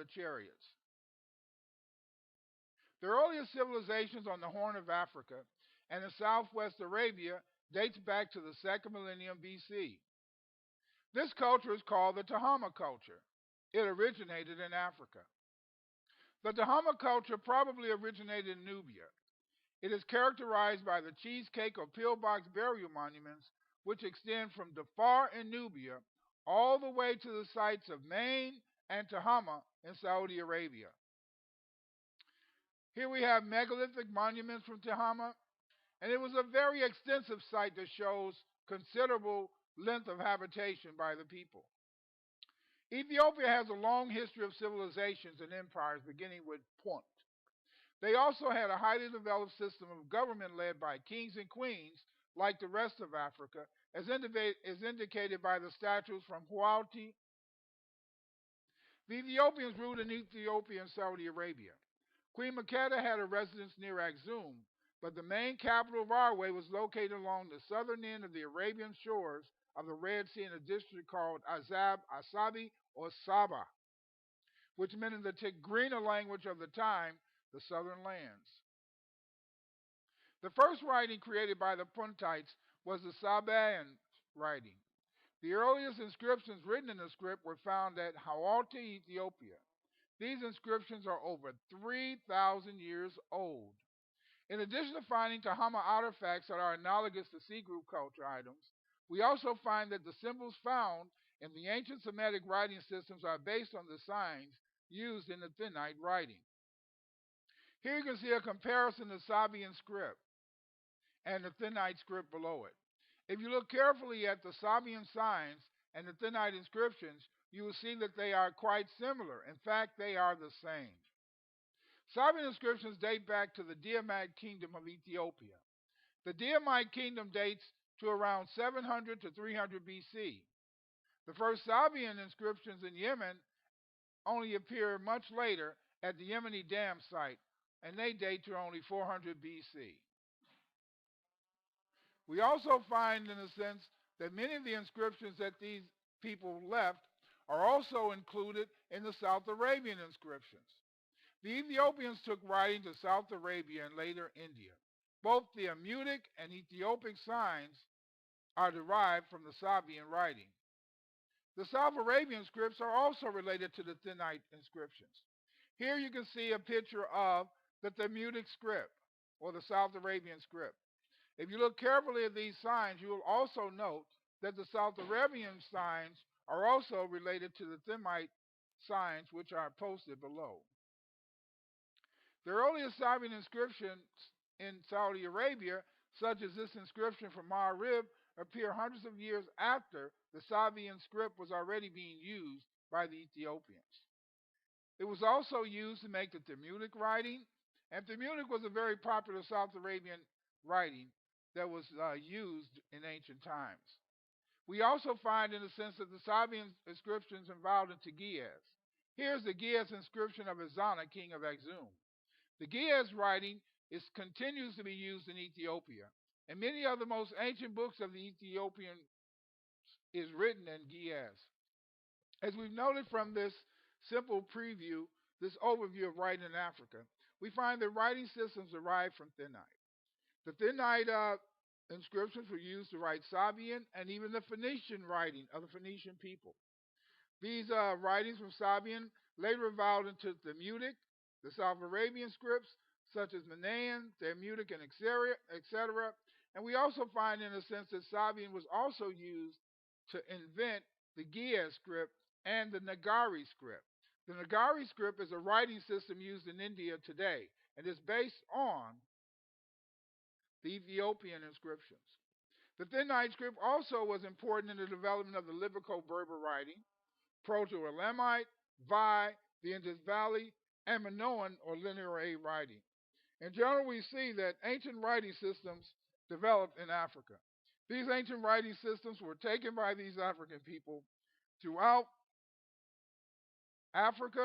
the chariots. The earliest civilizations on the Horn of Africa and in southwest Arabia dates back to the second millennium BC. This culture is called the Tahama culture. It originated in Africa. The Tahama culture probably originated in Nubia. It is characterized by the cheesecake or pillbox burial monuments which extend from Darfur in Nubia all the way to the sites of Maine and Tahama in Saudi Arabia. Here we have megalithic monuments from Tahama, and it was a very extensive site that shows considerable length of habitation by the people. Ethiopia has a long history of civilizations and empires beginning with Punt. They also had a highly developed system of government led by kings and queens, like the rest of Africa, as indicated by the statues from Hualti. The Ethiopians ruled in Ethiopia and Saudi Arabia. Queen Makeda had a residence near Axum, but the main capital of Arwe was located along the southern end of the Arabian shores of the Red Sea in a district called Asabi, or Saba, which meant in the Tigrina language of the time, the southern lands. The first writing created by the Puntites was the Sabaean writing. The earliest inscriptions written in the script were found at Hualti, Ethiopia. These inscriptions are over 3,000 years old. In addition to finding Tahama artifacts that are analogous to C group culture items, we also find that the symbols found in the ancient Semitic writing systems are based on the signs used in the Thinite writing. Here you can see a comparison of Sabaean script and the Thinite script below it. If you look carefully at the Sabaean signs and the Thinite inscriptions, you will see that they are quite similar. In fact, they are the same. Sabaean inscriptions date back to the Diamite kingdom of Ethiopia. The Diamite kingdom dates to around 700 to 300 BC. The first Sabaean inscriptions in Yemen only appear much later at the Yemeni Dam site, and they date to only 400 BC. We also find, in a sense, that many of the inscriptions that these people left are also included in the South Arabian inscriptions. The Ethiopians took writing to South Arabia and later India. Both the Amutic and Ethiopic signs are derived from the Sabaean writing. The South Arabian scripts are also related to the Thinite inscriptions. Here you can see a picture of the Thamutic script, or the South Arabian script. If you look carefully at these signs, you will also note that the South Arabian signs are also related to the Thamite signs, which are posted below. The earliest Sabaean inscriptions in Saudi Arabia, such as this inscription from Ma'arib, appear hundreds of years after the Sabaean script was already being used by the Ethiopians. It was also used to make the Thamutic writing, and Thamutic was a very popular South Arabian writing that was used in ancient times. We also find, in a sense, that the Sabaean inscriptions involved into Ge'ez. Here's the Ge'ez inscription of Ezana, king of Axum. The Ge'ez writing continues to be used in Ethiopia, and many of the most ancient books of the Ethiopian is written in Ge'ez. As we've noted from this simple preview, this overview of writing in Africa, we find that writing systems derived from Thinite. The Thinite inscriptions were used to write Sabaean and even the Phoenician writing of the Phoenician people. These writings from Sabaean later evolved into Thamutic, the South Arabian scripts, such as Manaean, Thamutic, and etc. And we also find, in a sense, that Sabaean was also used to invent the Ge'ez script and the Nagari script. The Nagari script is a writing system used in India today, and is based on the Ethiopian inscriptions. The Thinite script also was important in the development of the Libico-Berber writing, Proto-Elamite, Vai, the Indus Valley, and Minoan or Linear A writing. In general, we see that ancient writing systems developed in Africa. These ancient writing systems were taken by these African people throughout Africa